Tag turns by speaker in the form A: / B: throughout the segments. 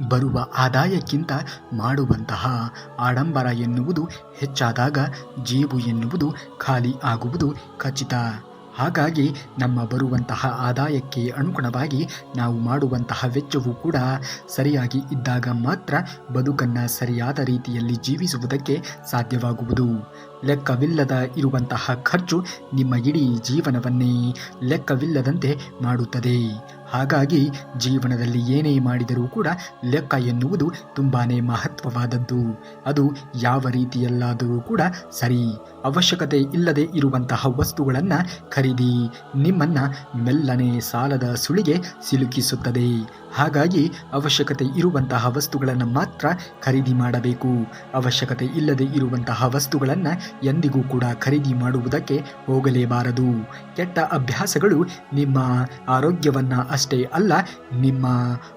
A: ಬರುವ ಆದಾಯಕ್ಕಿಂತ ಮಾಡುವಂತಹ ಆಡಂಬರ ಎನ್ನುವುದು ಹೆಚ್ಚಾದಾಗ ಜೇಬು ಎನ್ನುವುದು ಖಾಲಿ ಆಗುವುದು ಖಚಿತ. ಹಾಗಾಗಿ ನಮ್ಮ ಬರುವಂತಹ ಆದಾಯಕ್ಕೆ ಅನುಗುಣವಾಗಿ ನಾವು ಮಾಡುವಂತಹ ವೆಚ್ಚವೂ ಕೂಡ ಸರಿಯಾಗಿ ಇದ್ದಾಗ ಮಾತ್ರ ಬದುಕನ್ನು ಸರಿಯಾದ ರೀತಿಯಲ್ಲಿ ಜೀವಿಸುವುದಕ್ಕೆ ಸಾಧ್ಯವಾಗುವುದು. ಲೆಕ್ಕವಿಲ್ಲದ ಇರುವಂತಹ ಖರ್ಚು ನಿಮ್ಮ ಇಡೀ ಜೀವನವನ್ನೇ ಲೆಕ್ಕವಿಲ್ಲದಂತೆ ಮಾಡುತ್ತದೆ. ಹಾಗಾಗಿ ಜೀವನದಲ್ಲಿ ಏನೇ ಮಾಡಿದರೂ ಕೂಡ ಲೆಕ್ಕ ಎನ್ನುವುದು ತುಂಬಾ ಮಹತ್ವವಾದದ್ದು. ಅದು ಯಾವ ರೀತಿಯಲ್ಲಾದರೂ ಕೂಡ ಸರಿ. ಅವಶ್ಯಕತೆ ಇಲ್ಲದೆ ಇರುವಂತಹ ವಸ್ತುಗಳನ್ನು ಖರೀದಿ ನಿಮ್ಮನ್ನು ಮೆಲ್ಲನೆ ಸಾಲದ ಸುಳಿಗೆ ಸಿಲುಕಿಸುತ್ತದೆ. ಹಾಗಾಗಿ ಅವಶ್ಯಕತೆ ಇರುವಂತಹ ವಸ್ತುಗಳನ್ನು ಮಾತ್ರ ಖರೀದಿ ಮಾಡಬೇಕು. ಅವಶ್ಯಕತೆ ಇಲ್ಲದೆ ಇರುವಂತಹ ವಸ್ತುಗಳನ್ನು ಎಂದಿಗೂ ಕೂಡ ಖರೀದಿ ಮಾಡುವುದಕ್ಕೆ ಹೋಗಲೇಬಾರದು. ಕೆಟ್ಟ ಅಭ್ಯಾಸಗಳು ನಿಮ್ಮ ಆರೋಗ್ಯವನ್ನು ಅಷ್ಟೇ ಅಲ್ಲ, ನಿಮ್ಮ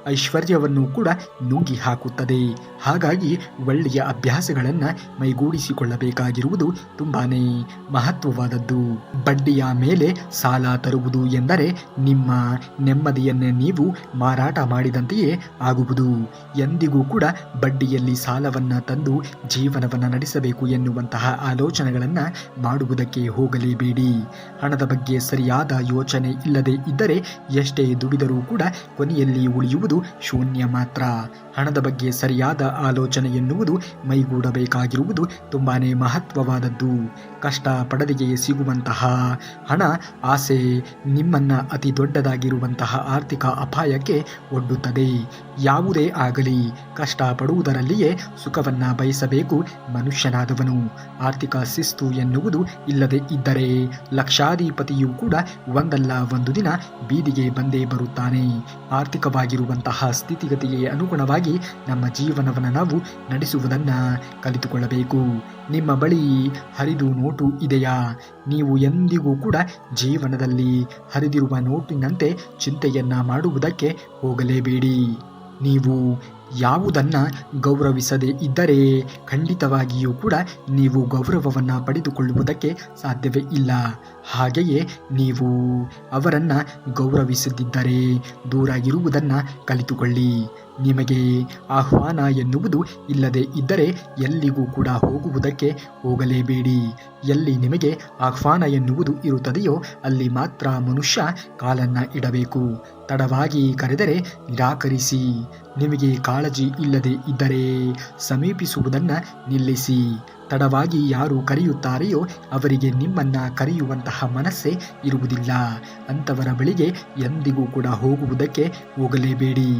A: ಐಶ್ವರ್ಯವನ್ನು ಕೂಡ ನುಂಗಿ ಹಾಕುತ್ತದೆ. ಹಾಗಾಗಿ ಒಳ್ಳೆಯ ಅಭ್ಯಾಸಗಳನ್ನು ಮೈಗೂಡಿಸಿಕೊಳ್ಳಬೇಕಾಗಿರುವುದು ತುಂಬಾ ಮಹತ್ವವಾದದ್ದು. ಬಡ್ಡಿಯ ಮೇಲೆ ಸಾಲ ತರುವುದು ಎಂದರೆ ನಿಮ್ಮ ನೆಮ್ಮದಿಯನ್ನೇ ನೀವು ಮಾರಾಟ ಮಾಡಿದಂತೆಯೇ ಆಗುವುದು. ಎಂದಿಗೂ ಕೂಡ ಬಡ್ಡಿಯಲ್ಲಿ ಸಾಲವನ್ನು ತಂದು ಜೀವನವನ್ನು ನಡೆಸಬೇಕು ಎನ್ನುವಂತಹ ಆಲೋಚನೆಗಳನ್ನು ಮಾಡುವುದಕ್ಕೆ ಹೋಗಲೇಬೇಡಿ. ಹಣದ ಬಗ್ಗೆ ಸರಿಯಾದ ಯೋಚನೆ ಇಲ್ಲದೆ ಇದ್ದರೆ ಎಷ್ಟೇ ದುಡಿದರೂ ಕೂಡ ಕೊನೆಯಲ್ಲಿ ಉಳಿಯುವುದು ಶೂನ್ಯ ಮಾತ್ರ. ಹಣದ ಬಗ್ಗೆ ಸರಿಯಾದ ಆಲೋಚನೆ ಎನ್ನುವುದು ಮೈಗೂಡಬೇಕಾಗಿರುವುದು ತುಂಬಾ ಮಹತ್ವವಾದದ್ದು. ಕಷ್ಟ ಪಡದೆಯೇ ಸಿಗುವಂತಹ ಹಣ ಆಸೆ ನಿಮ್ಮನ್ನು ಅತಿ ದೊಡ್ಡದಾಗಿರುವಂತಹ ಆರ್ಥಿಕ ಅಪಾಯಕ್ಕೆ ಒಡ್ಡುತ್ತದೆ. ಯಾವುದೇ ಆಗಲಿ ಕಷ್ಟಪಡುವುದರಲ್ಲಿಯೇ ಸುಖವನ್ನು ಬಯಸಬೇಕು ಮನುಷ್ಯನಾದವನು. ಆರ್ಥಿಕ ಶಿಸ್ತು ಎನ್ನುವುದು ಇಲ್ಲದೆ ಇದ್ದರೆ ಲಕ್ಷಾಧಿಪತಿಯೂ ಕೂಡ ಒಂದಲ್ಲ ಒಂದು ದಿನ ಬೀದಿಗೆ ಬಂದೇ ಬರುತ್ತಾನೆ. ಆರ್ಥಿಕವಾಗಿರುವಂತಹ ಸ್ಥಿತಿಗತಿಗೆ ಅನುಗುಣವಾಗಿ ನಮ್ಮ ಜೀವನವನ್ನು ನಾವು ನಡೆಸುವುದನ್ನು ಕಲಿತುಕೊಳ್ಳಬೇಕು. ನಿಮ್ಮ ಬಳಿ ಹರಿದು ನೋಟು ಇದೆಯಾ? ನೀವು ಎಂದಿಗೂ ಕೂಡ ಜೀವನದಲ್ಲಿ ಹರಿದಿರುವ ನೋಟಿನಂತೆ ಚಿಂತೆಯನ್ನು ಮಾಡುವುದಕ್ಕೆ ಹೋಗಲೇಬೇಡಿ. ನೀವು ಯಾವುದನ್ನು ಗೌರವಿಸದೇ ಇದ್ದರೆ ಖಂಡಿತವಾಗಿಯೂ ಕೂಡ ನೀವು ಗೌರವವನ್ನು ಪಡೆದುಕೊಳ್ಳುವುದಕ್ಕೆ ಸಾಧ್ಯವೇ ಇಲ್ಲ. ಹಾಗೆಯೇ ನೀವು ಅವರನ್ನು ಗೌರವಿಸದಿದ್ದರೆ ದೂರ ಇರುವುದನ್ನು ಕಲಿತುಕೊಳ್ಳಿ. ನಿಮಗೆ ಆಹ್ವಾನ ಎನ್ನುವುದು ಇಲ್ಲದೆ ಇದ್ದರೆ ಎಲ್ಲಿಗೂ ಕೂಡ ಹೋಗುವುದಕ್ಕೆ ಹೋಗಲೇಬೇಡಿ. ಎಲ್ಲಿ ನಿಮಗೆ ಆಹ್ವಾನ ಎನ್ನುವುದು ಇರುತ್ತದೆಯೋ ಅಲ್ಲಿ ಮಾತ್ರ ಮನುಷ್ಯ ಕಾಲನ್ನು ಇಡಬೇಕು. ತಡವಾಗಿ ಕರೆದರೆ ನಿರಾಕರಿಸಿ. ನಿಮಗೆ ಕಾಳಜಿ ಇಲ್ಲದೆ ಇದ್ದರೆ ಸಮೀಪಿಸುವುದನ್ನು ನಿಲ್ಲಿಸಿ. ತಡವಾಗಿ ಯಾರು ಕರೆಯುತ್ತಾರೆಯೋ ಅವರಿಗೆ ನಿಮ್ಮನ್ನು ಕರೆಯುವಂತಹ ಮನಸ್ಸೇ ಇರುವುದಿಲ್ಲ. ಅಂಥವರ ಬಳಿಗೆ ಎಂದಿಗೂ ಕೂಡ ಹೋಗುವುದಕ್ಕೆ ಹೋಗಲೇಬೇಡಿ.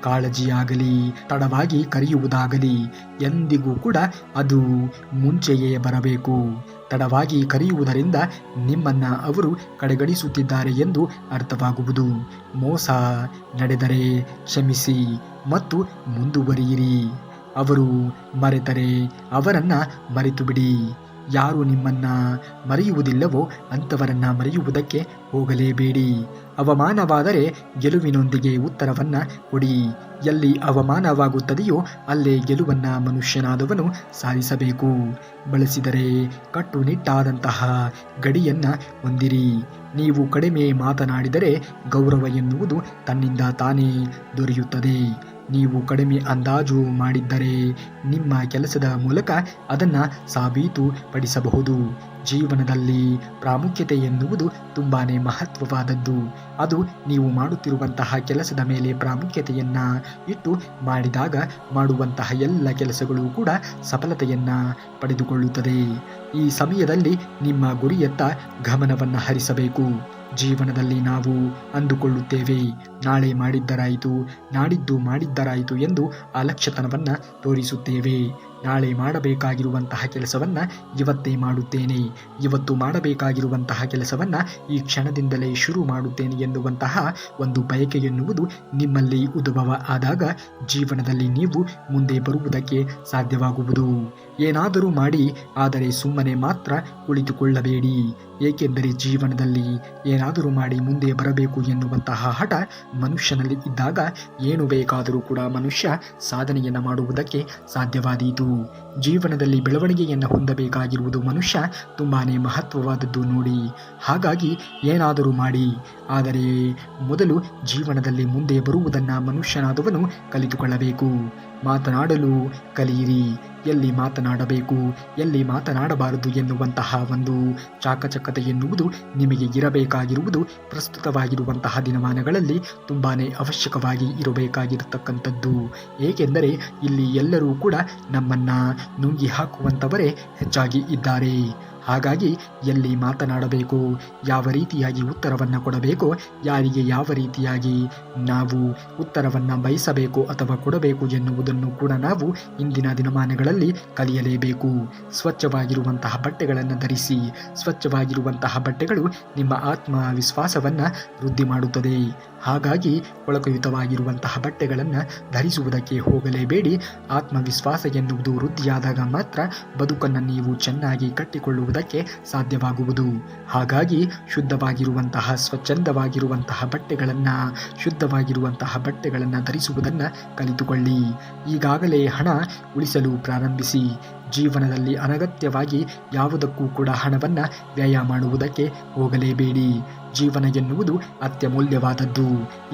A: ಕಾಳಜಿಯಾಗಲಿ ತಡವಾಗಿ ಕರೆಯುವುದಾಗಲಿ ಎಂದಿಗೂ ಕೂಡ ಅದು ಮುಂಚೆಯೇ ಬರಬೇಕು. ತಡವಾಗಿ ಕರೆಯುವುದರಿಂದ ನಿಮ್ಮನ್ನು ಅವರು ಕಡೆಗಣಿಸುತ್ತಿದ್ದಾರೆ ಎಂದು ಅರ್ಥವಾಗುವುದು. ಮೋಸ ನಡೆದರೆ ಕ್ಷಮಿಸಿ ಮತ್ತು ಮುಂದುವರಿಯಿರಿ. ಅವರು ಮರೆತರೆ ಅವರನ್ನು ಮರೆತು ಬಿಡಿ. ಯಾರು ನಿಮ್ಮನ್ನು ಮರೆಯುವುದಿಲ್ಲವೋ ಅಂಥವರನ್ನು ಮರೆಯುವುದಕ್ಕೆ ಹೋಗಲೇಬೇಡಿ. ಅವಮಾನವಾದರೆ ಗೆಲುವಿನೊಂದಿಗೆ ಉತ್ತರವನ್ನು ಕೊಡಿ. ಎಲ್ಲಿ ಅವಮಾನವಾಗುತ್ತದೆಯೋ ಅಲ್ಲೇ ಗೆಲುವನ್ನು ಮನುಷ್ಯನಾದವನು ಸಾಧಿಸಬೇಕು. ಬಳಸಿದರೆ ಕಟ್ಟುನಿಟ್ಟಾದಂತಹ ಗಡಿಯನ್ನು ಹೊಂದಿರಿ. ನೀವು ಕಡಿಮೆ ಮಾತನಾಡಿದರೆ ಗೌರವ ಎನ್ನುವುದು ತನ್ನಿಂದ ತಾನೇ ದೊರೆಯುತ್ತದೆ. ನೀವು ಕಡಿಮೆ ಅಂದಾಜು ಮಾಡಿದ್ದರೆ ನಿಮ್ಮ ಕೆಲಸದ ಮೂಲಕ ಅದನ್ನು ಸಾಬೀತುಪಡಿಸಬಹುದು. ಜೀವನದಲ್ಲಿ ಪ್ರಾಮುಖ್ಯತೆ ಎನ್ನುವುದು ತುಂಬಾ ಮಹತ್ವವಾದದ್ದು. ಅದು ನೀವು ಮಾಡುತ್ತಿರುವಂತಹ ಕೆಲಸದ ಮೇಲೆ ಪ್ರಾಮುಖ್ಯತೆಯನ್ನು ಇಟ್ಟು ಮಾಡಿದಾಗ ಮಾಡುವಂತಹ ಎಲ್ಲ ಕೆಲಸಗಳು ಕೂಡ ಸಫಲತೆಯನ್ನು ಪಡೆದುಕೊಳ್ಳುತ್ತದೆ. ಈ ಸಮಯದಲ್ಲಿ ನಿಮ್ಮ ಗುರಿಯತ್ತ ಗಮನವನ್ನು ಹರಿಸಬೇಕು. ಜೀವನದಲ್ಲಿ ನಾವು ಅಂದುಕೊಳ್ಳುತ್ತೇವೆ ನಾಳೆ ಮಾಡಿದ್ದರಾಯಿತು, ನಾಡಿದ್ದು ಮಾಡಿದ್ದರಾಯಿತು ಎಂದು ಅಲಕ್ಷ್ಯತನವನ್ನು ತೋರಿಸುತ್ತೇವೆ. ನಾಳೆ ಮಾಡಬೇಕಾಗಿರುವಂತಹ ಕೆಲಸವನ್ನು ಇವತ್ತೇ ಮಾಡುತ್ತೇನೆ, ಇವತ್ತು ಮಾಡಬೇಕಾಗಿರುವಂತಹ ಕೆಲಸವನ್ನು ಈ ಕ್ಷಣದಿಂದಲೇ ಶುರು ಮಾಡುತ್ತೇನೆ ಎನ್ನುವಂತಹ ಒಂದು ಬಯಕೆ ಎನ್ನುವುದು ನಿಮ್ಮಲ್ಲಿ ಉದ್ಭವ ಆದಾಗ ಜೀವನದಲ್ಲಿ ನೀವು ಮುಂದೆ ಬರುವುದಕ್ಕೆ ಸಾಧ್ಯವಾಗುವುದು. ಏನಾದರೂ ಮಾಡಿ, ಆದರೆ ಸುಮ್ಮನೆ ಮಾತ್ರ ಕುಳಿತುಕೊಳ್ಳಬೇಡಿ. ಏಕೆಂದರೆ ಜೀವನದಲ್ಲಿ ಏನಾದರೂ ಮಾಡಿ ಮುಂದೆ ಬರಬೇಕು ಎನ್ನುವಂತಹ ಹಠ ಮನುಷ್ಯನಲ್ಲಿ ಇದ್ದಾಗ ಏನು ಬೇಕಾದರೂ ಕೂಡ ಮನುಷ್ಯ ಸಾಧನೆಯನ್ನು ಮಾಡುವುದಕ್ಕೆ ಸಾಧ್ಯವಾದೀತು. ಜೀವನದಲ್ಲಿ ಬೆಳವಣಿಗೆಯನ್ನು ಹೊಂದಬೇಕಾಗಿರುವುದು ಮನುಷ್ಯ ತುಂಬಾ ಮಹತ್ವವಾದದ್ದು ನೋಡಿ. ಹಾಗಾಗಿ ಏನಾದರೂ ಮಾಡಿ, ಆದರೆ ಮೊದಲು ಜೀವನದಲ್ಲಿ ಮುಂದೆ ಬರುವುದನ್ನು ಮನುಷ್ಯನಾದವನು ಕಲಿತುಕೊಳ್ಳಬೇಕು. ಮಾತನಾಡಲು ಕಲಿಯಿರಿ. ಎಲ್ಲಿ ಮಾತನಾಡಬೇಕು, ಎಲ್ಲಿ ಮಾತನಾಡಬಾರದು ಎನ್ನುವಂತಹ ಒಂದು ಚಾಕಚಕ್ಯತೆ ಎನ್ನುವುದು ನಿಮಗೆ ಇರಬೇಕಾಗಿರುವುದು ಪ್ರಸ್ತುತವಾಗಿರುವಂತಹ ದಿನಮಾನಗಳಲ್ಲಿ ತುಂಬಾ ಅವಶ್ಯಕವಾಗಿ ಇರಬೇಕಾಗಿರತಕ್ಕಂಥದ್ದು. ಏಕೆಂದರೆ ಇಲ್ಲಿ ಎಲ್ಲರೂ ಕೂಡ ನಮ್ಮನ್ನು ನುಂಗಿ ಹಾಕುವಂಥವರೇ ಹೆಚ್ಚಾಗಿ ಇದ್ದಾರೆ. ಹಾಗಾಗಿ ಎಲ್ಲಿ ಮಾತನಾಡಬೇಕು, ಯಾವ ರೀತಿಯಾಗಿ ಉತ್ತರವನ್ನು ಕೊಡಬೇಕು, ಯಾರಿಗೆ ಯಾವ ರೀತಿಯಾಗಿ ನಾವು ಉತ್ತರವನ್ನು ಬಯಸಬೇಕು ಅಥವಾ ಕೊಡಬೇಕು ಎನ್ನುವುದನ್ನು ಕೂಡ ನಾವು ಇಂದಿನ ದಿನಮಾನಗಳಲ್ಲಿ ಕಲಿಯಲೇಬೇಕು. ಸ್ವಚ್ಛವಾಗಿರುವಂತಹ ಬಟ್ಟೆಗಳನ್ನು ಧರಿಸಿ. ಸ್ವಚ್ಛವಾಗಿರುವಂತಹ ಬಟ್ಟೆಗಳು ನಿಮ್ಮ ಆತ್ಮವಿಶ್ವಾಸವನ್ನು ವೃದ್ಧಿ ಮಾಡುತ್ತದೆ. ಹಾಗಾಗಿ ಕೊಳಕಯುತವಾಗಿರುವಂತಹ ಬಟ್ಟೆಗಳನ್ನು ಧರಿಸುವುದಕ್ಕೆ ಹೋಗಲೇಬೇಡಿ. ಆತ್ಮವಿಶ್ವಾಸ ಎನ್ನುವುದು ವೃದ್ಧಿಯಾದಾಗ ಮಾತ್ರ ಬದುಕನ್ನು ನೀವು ಚೆನ್ನಾಗಿ ಕಟ್ಟಿಕೊಳ್ಳುವುದಕ್ಕೆ ಸಾಧ್ಯವಾಗುವುದು. ಹಾಗಾಗಿ ಶುದ್ಧವಾಗಿರುವಂತಹ ಸ್ವಚ್ಛಂದವಾಗಿರುವಂತಹ ಬಟ್ಟೆಗಳನ್ನು ಶುದ್ಧವಾಗಿರುವಂತಹ ಬಟ್ಟೆಗಳನ್ನು ಧರಿಸುವುದನ್ನು ಕಲಿತುಕೊಳ್ಳಿ. ಈಗಾಗಲೇ ಹಣ ಉಳಿಸಲು ಪ್ರಾರಂಭಿಸಿ. ಜೀವನದಲ್ಲಿ ಅನಗತ್ಯವಾಗಿ ಯಾವುದಕ್ಕೂ ಕೂಡ ಹಣವನ್ನು ವ್ಯಯ ಮಾಡುವುದಕ್ಕೆ ಹೋಗಲೇಬೇಡಿ. ಜೀವನ ಎನ್ನುವುದು ಅತ್ಯಮೂಲ್ಯವಾದದ್ದು.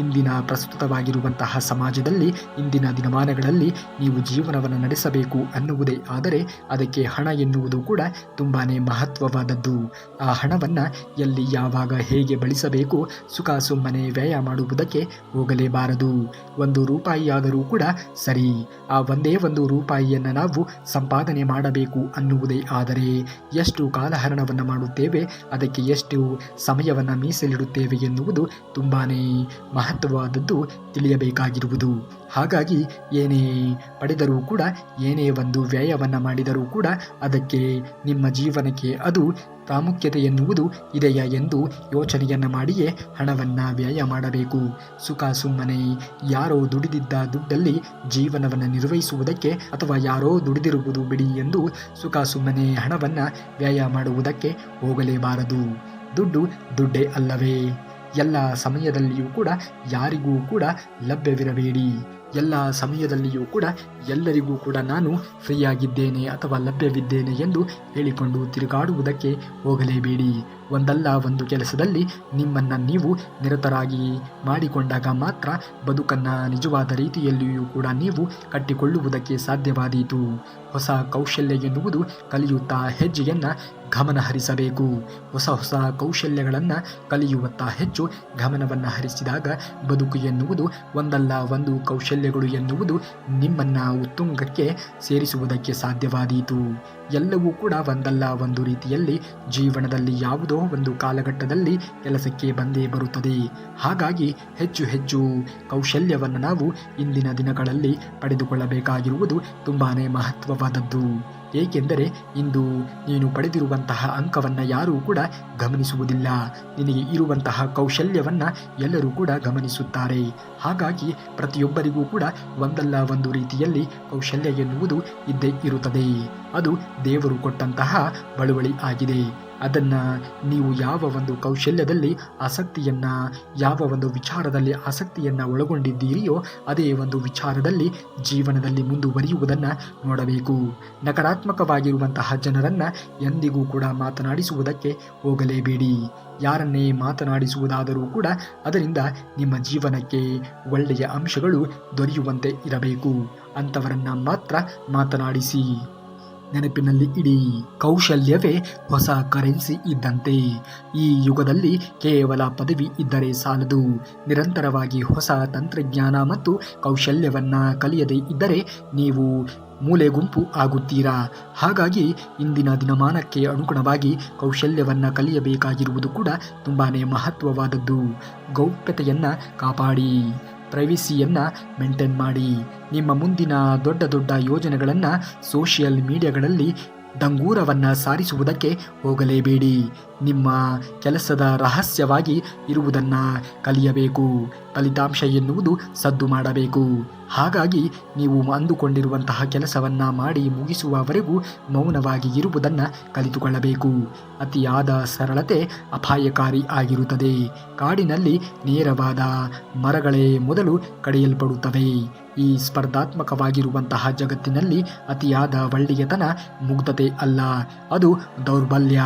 A: ಇಂದಿನ ಪ್ರಸ್ತುತವಾಗಿರುವಂತಹ ಸಮಾಜದಲ್ಲಿ, ಇಂದಿನ ದಿನಮಾನಗಳಲ್ಲಿ ನೀವು ಜೀವನವನ್ನು ನಡೆಸಬೇಕು ಅನ್ನುವುದೇ ಆದರೆ ಅದಕ್ಕೆ ಹಣ ಎನ್ನುವುದು ಕೂಡ ತುಂಬಾ ಮಹತ್ವವಾದದ್ದು. ಆ ಹಣವನ್ನು ಎಲ್ಲಿ ಯಾವಾಗ ಹೇಗೆ ಬಳಸಬೇಕು, ಸುಖ ಸುಮ್ಮನೆ ವ್ಯಯ ಮಾಡುವುದಕ್ಕೆ ಹೋಗಲೇಬಾರದು. 1 ರೂಪಾಯಿಯಾದರೂ ಕೂಡ ಸರಿ, ಆ ಒಂದೇ 1 ರೂಪಾಯಿಯನ್ನು ನಾವು ಸಂಪಾದನೆ ಮಾಡಬೇಕು ಅನ್ನುವುದೇ ಆದರೆ ಎಷ್ಟು ಕಾಲಹರಣವನ್ನು ಮಾಡುತ್ತೇವೆ, ಅದಕ್ಕೆ ಎಷ್ಟು ಸಮಯವನ್ನು ಮೀಸಲಿಡುತ್ತೇವೆ ಎನ್ನುವುದು ತುಂಬಾ ಮಹತ್ವವಾದದ್ದು ತಿಳಿಯಬೇಕಾಗಿರುವುದು. ಹಾಗಾಗಿ ಏನೇ ಪಡೆದರೂ ಕೂಡ, ಏನೇ ಒಂದು ವ್ಯಯವನ್ನು ಮಾಡಿದರೂ ಕೂಡ ಅದಕ್ಕೆ ನಿಮ್ಮ ಜೀವನಕ್ಕೆ ಅದು ಪ್ರಾಮುಖ್ಯತೆ ಎನ್ನುವುದು ಇದೆಯಾ ಎಂದು ಯೋಚನೆಯನ್ನು ಮಾಡಿಯೇ ಹಣವನ್ನು ವ್ಯಯ ಮಾಡಬೇಕು. ಸುಖ ಸುಮ್ಮನೆ ಯಾರೋ ದುಡಿದಿದ್ದ ದುಡ್ಡಲ್ಲಿ ಜೀವನವನ್ನು ನಿರ್ವಹಿಸುವುದಕ್ಕೆ ಅಥವಾ ಯಾರೋ ದುಡಿದಿರುವುದು ಬಿಡಿ ಎಂದು ಸುಖ ಸುಮ್ಮನೆ ಹಣವನ್ನು ವ್ಯಯ ಮಾಡುವುದಕ್ಕೆ ಹೋಗಲೇಬಾರದು. ದುಡ್ಡು ದುಡ್ಡೇ ಅಲ್ಲವೇ? ಎಲ್ಲ ಸಮಯದಲ್ಲಿಯೂ ಕೂಡ ಯಾರಿಗೂ ಕೂಡ ಲಭ್ಯವಿರಬೇಡಿ. ಎಲ್ಲ ಸಮಯದಲ್ಲಿಯೂ ಕೂಡ ಎಲ್ಲರಿಗೂ ಕೂಡ ನಾನು ಫ್ರೀಯಾಗಿದ್ದೇನೆ ಅಥವಾ ಲಭ್ಯವಿದ್ದೇನೆ ಎಂದು ಹೇಳಿಕೊಂಡು ತಿರುಗಾಡುವುದಕ್ಕೆ ಹೋಗಲೇಬೇಡಿ. ಒಂದಲ್ಲ ಒಂದು ಕೆಲಸದಲ್ಲಿ ನಿಮ್ಮನ್ನು ನೀವು ನಿರತರಾಗಿ ಮಾಡಿಕೊಂಡಾಗ ಮಾತ್ರ ಬದುಕನ್ನು ನಿಜವಾದ ರೀತಿಯಲ್ಲಿಯೂ ಕೂಡ ನೀವು ಕಟ್ಟಿಕೊಳ್ಳುವುದಕ್ಕೆ ಸಾಧ್ಯವಾದೀತು. ಹೊಸ ಕೌಶಲ್ಯ ಎನ್ನುವುದು ಕಲಿಯುತ್ತಾ ಹೆಜ್ಜೆಯನ್ನು ಗಮನ ಹರಿಸಬೇಕು. ಹೊಸ ಕೌಶಲ್ಯಗಳನ್ನು ಕಲಿಯುವತ್ತ ಹೆಚ್ಚು ಗಮನವನ್ನು ಹರಿಸಿದಾಗ ಬದುಕು ಎನ್ನುವುದು ಒಂದಲ್ಲ ಒಂದು ಕೌಶಲ್ಯಗಳು ಎನ್ನುವುದು ನಿಮ್ಮನ್ನು ಉತ್ತುಂಗಕ್ಕೆ ಸೇರಿಸುವುದಕ್ಕೆ ಸಾಧ್ಯವಾದೀತು. ಎಲ್ಲವೂ ಕೂಡ ಒಂದಲ್ಲ ಒಂದು ರೀತಿಯಲ್ಲಿ ಜೀವನದಲ್ಲಿ ಯಾವುದೋ ಒಂದು ಕಾಲಘಟ್ಟದಲ್ಲಿ ಕೆಲಸಕ್ಕೆ ಬಂದೇ ಬರುತ್ತದೆ. ಹಾಗಾಗಿ ಹೆಚ್ಚು ಕೌಶಲ್ಯವನ್ನು ನಾವು ಇಂದಿನ ದಿನಗಳಲ್ಲಿ ಪಡೆದುಕೊಳ್ಳಬೇಕಾಗಿರುವುದು ತುಂಬಾ ಮಹತ್ವವಾದದ್ದು. ಏಕೆಂದರೆ ಇಂದು ನೀನು ಪಡೆದಿರುವಂತಹ ಅಂಕವನ್ನು ಯಾರೂ ಕೂಡ ಗಮನಿಸುವುದಿಲ್ಲ. ನಿನಗೆ ಇರುವಂತಹ ಕೌಶಲ್ಯವನ್ನು ಎಲ್ಲರೂ ಕೂಡ ಗಮನಿಸುತ್ತಾರೆ. ಹಾಗಾಗಿ ಪ್ರತಿಯೊಬ್ಬರಿಗೂ ಕೂಡ ಒಂದಲ್ಲ ಒಂದು ರೀತಿಯಲ್ಲಿ ಕೌಶಲ್ಯ ಎನ್ನುವುದು ಇದ್ದೇ ಇರುತ್ತದೆ. ಅದು ದೇವರು ಕೊಟ್ಟಂತಹ ಬಳುವಳಿ ಆಗಿದೆ. ಅದನ್ನು ನೀವು ಯಾವ ಒಂದು ಕೌಶಲ್ಯದಲ್ಲಿ ಆಸಕ್ತಿಯನ್ನು, ಯಾವ ಒಂದು ವಿಚಾರದಲ್ಲಿ ಆಸಕ್ತಿಯನ್ನು ಒಳಗೊಂಡಿದ್ದೀರಿಯೋ ಅದೇ ಒಂದು ವಿಚಾರದಲ್ಲಿ ಜೀವನದಲ್ಲಿ ಮುಂದುವರಿಯುವುದನ್ನು ನೋಡಬೇಕು. ನಕಾರಾತ್ಮಕವಾಗಿರುವಂತಹ ಜನರನ್ನು ಎಂದಿಗೂ ಕೂಡ ಮಾತನಾಡಿಸುವುದಕ್ಕೆ ಹೋಗಲೇಬೇಡಿ. ಯಾರನ್ನೇ ಮಾತನಾಡಿಸುವುದಾದರೂ ಕೂಡ ಅದರಿಂದ ನಿಮ್ಮ ಜೀವನಕ್ಕೆ ಒಳ್ಳೆಯ ಅಂಶಗಳು ದೊರೆಯುವಂತೆ ಇರಬೇಕು. ಅಂಥವರನ್ನು ಮಾತ್ರ ಮಾತನಾಡಿಸಿ. ನೆನಪಿನಲ್ಲಿ ಇಡಿ, ಕೌಶಲ್ಯವೇ ಹೊಸ ಕರೆನ್ಸಿ ಇದ್ದಂತೆ. ಈ ಯುಗದಲ್ಲಿ ಕೇವಲ ಪದವಿ ಇದ್ದರೆ ಸಾಲದು. ನಿರಂತರವಾಗಿ ಹೊಸ ತಂತ್ರಜ್ಞಾನ ಮತ್ತು ಕೌಶಲ್ಯವನ್ನು ಕಲಿಯದೇ ಇದ್ದರೆ ನೀವು ಮೂಲೆ ಗುಂಪು ಆಗುತ್ತೀರಾ. ಹಾಗಾಗಿ ಇಂದಿನ ದಿನಮಾನಕ್ಕೆ ಅನುಗುಣವಾಗಿ ಕೌಶಲ್ಯವನ್ನು ಕಲಿಯಬೇಕಾಗಿರುವುದು ಕೂಡ ತುಂಬಾ ಮಹತ್ವವಾದದ್ದು. ಗೌಪ್ಯತೆಯನ್ನು ಕಾಪಾಡಿ. ಪ್ರೈವಸಿಯನ್ನು ಮೇಂಟೈನ್ ಮಾಡಿ. ನಿಮ್ಮ ಮುಂದಿನ ದೊಡ್ಡ ಯೋಜನೆಗಳನ್ನು ಸೋಷಿಯಲ್ ಮೀಡಿಯಾಗಳಲ್ಲಿ ಡಂಗೂರವನ್ನು ಸಾರಿಸುವುದಕ್ಕೆ ಹೋಗಲೇಬೇಡಿ. ನಿಮ್ಮ ಕೆಲಸದ ರಹಸ್ಯವಾಗಿ ಇರುವುದನ್ನು ಕಲಿಯಬೇಕು. ಫಲಿತಾಂಶ ಎನ್ನುವುದು ಸದ್ದು ಮಾಡಬೇಕು. ಹಾಗಾಗಿ ನೀವು ಅಂದುಕೊಂಡಿರುವಂತಹ ಕೆಲಸವನ್ನು ಮಾಡಿ ಮುಗಿಸುವವರೆಗೂ ಮೌನವಾಗಿ ಇರುವುದನ್ನು ಕಲಿತುಕೊಳ್ಳಬೇಕು. ಅತಿಯಾದ ಸರಳತೆ ಅಪಾಯಕಾರಿ ಆಗಿರುತ್ತದೆ. ಕಾಡಿನಲ್ಲಿ ನೇರವಾದ ಮರಗಳೇ ಮೊದಲು ಕಡಿಯಲ್ಪಡುತ್ತವೆ. ಈ ಸ್ಪರ್ಧಾತ್ಮಕವಾಗಿರುವಂತಹ ಜಗತ್ತಿನಲ್ಲಿ ಅತಿಯಾದ ಒಳ್ಳೆಯತನ ಮುಗ್ಧತೆ ಅಲ್ಲ, ಅದು ದೌರ್ಬಲ್ಯ.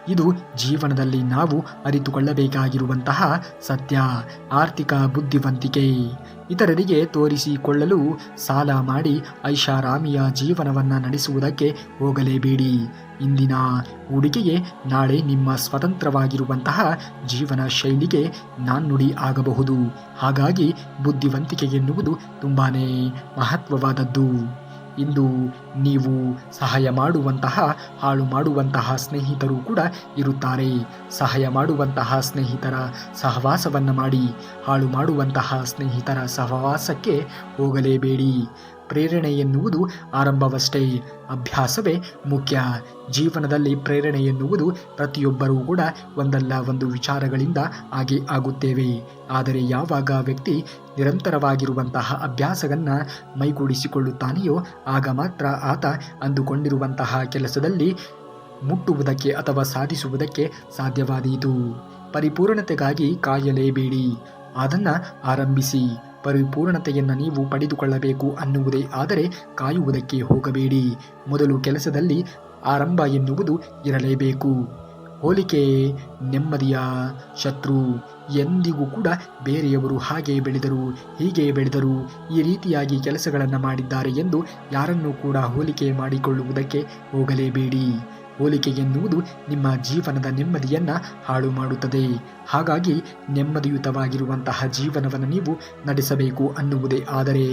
A: ಇದು ಜೀವನದಲ್ಲಿ ನಾವು ಅರಿತುಕೊಳ್ಳಬೇಕಾಗಿರುವಂತಹ ಸತ್ಯ. ಆರ್ಥಿಕ ಬುದ್ಧಿವಂತಿಕೆ. ಇತರರಿಗೆ ತೋರಿಸಿಕೊಳ್ಳಲು ಸಾಲ ಮಾಡಿ ಐಷಾರಾಮಿಯ ಜೀವನವನ್ನು ನಡೆಸುವುದಕ್ಕೆ ಹೋಗಲೇಬೇಡಿ. ಇಂದಿನ ಹೂಡಿಕೆಯೇ ನಾಳೆ ನಿಮ್ಮ ಸ್ವತಂತ್ರವಾಗಿರುವಂತಹ ಜೀವನ ಶೈಲಿಗೆ ನಾಣ್ಣುಡಿ ಆಗಬಹುದು. ಹಾಗಾಗಿ ಬುದ್ಧಿವಂತಿಕೆ ಎನ್ನುವುದು ತುಂಬಾ ಮಹತ್ವವಾದದ್ದು. ಇಂದು ನೀವು ಸಹಾಯ ಮಾಡುವಂತಹ ಹಾಳು ಮಾಡುವಂತಹ ಸ್ನೇಹಿತರು ಕೂಡ ಇರುತ್ತಾರೆ. ಸಹಾಯ ಮಾಡುವಂತಹ ಸ್ನೇಹಿತರ ಸಹವಾಸವನ್ನು ಮಾಡಿ. ಹಾಳು ಮಾಡುವಂತಹ ಸ್ನೇಹಿತರ ಸಹವಾಸಕ್ಕೆ ಹೋಗಲೇಬೇಡಿ. ಪ್ರೇರಣೆ ಎನ್ನುವುದು ಆರಂಭವಷ್ಟೇ, ಅಭ್ಯಾಸವೇ ಮುಖ್ಯ. ಜೀವನದಲ್ಲಿ ಪ್ರೇರಣೆ ಎನ್ನುವುದು ಪ್ರತಿಯೊಬ್ಬರೂ ಕೂಡ ಒಂದಲ್ಲ ಒಂದು ವಿಚಾರಗಳಿಂದ ಹಾಗೆ ಆಗುತ್ತೇವೆ. ಆದರೆ ಯಾವಾಗ ವ್ಯಕ್ತಿ ನಿರಂತರವಾಗಿರುವಂತಹ ಅಭ್ಯಾಸವನ್ನು ಮೈಗೂಡಿಸಿಕೊಳ್ಳುತ್ತಾನೆಯೋ ಆಗ ಮಾತ್ರ ಆತ ಅಂದುಕೊಂಡಿರುವಂತಹ ಕೆಲಸದಲ್ಲಿ ಮುಟ್ಟುವುದಕ್ಕೆ ಅಥವಾ ಸಾಧಿಸುವುದಕ್ಕೆ ಸಾಧ್ಯವಾದೀತು. ಪರಿಪೂರ್ಣತೆಗಾಗಿ ಕಾಯಲೇಬೇಡಿ, ಅದನ್ನು ಆರಂಭಿಸಿ. ಪರಿಪೂರ್ಣತೆಯನ್ನು ನೀವು ಪಡೆದುಕೊಳ್ಳಬೇಕು ಅನ್ನುವುದೇ ಆದರೆ ಕಾಯುವುದಕ್ಕೆ ಹೋಗಬೇಡಿ. ಮೊದಲು ಕೆಲಸದಲ್ಲಿ ಆರಂಭ ಎನ್ನುವುದು ಇರಲೇಬೇಕು. ಹೋಲಿಕೆ ನೆಮ್ಮದಿಯ ಶತ್ರು. ಎಂದಿಗೂ ಕೂಡ ಬೇರೆಯವರು ಹಾಗೆ ಬೆಳೆದರು, ಹೀಗೆ ಬೆಳೆದರು, ಈ ರೀತಿಯಾಗಿ ಕೆಲಸಗಳನ್ನು ಮಾಡಿದ್ದಾರೆ ಎಂದು ಯಾರನ್ನೂ ಕೂಡ ಹೋಲಿಕೆ ಮಾಡಿಕೊಳ್ಳುವುದಕ್ಕೆ ಹೋಗಲೇಬೇಡಿ. ಹೋಲಿಕೆ ಎನ್ನುವುದು ನಿಮ್ಮ ಜೀವನದ ನೆಮ್ಮದಿಯನ್ನು ಹಾಳು ಮಾಡುತ್ತದೆ. ಹಾಗಾಗಿ ನೆಮ್ಮದಿಯುತವಾಗಿರುವಂತಹ ಜೀವನವನ್ನು ನೀವು ನಡೆಸಬೇಕು ಅನ್ನುವುದೇ ಆದರೆ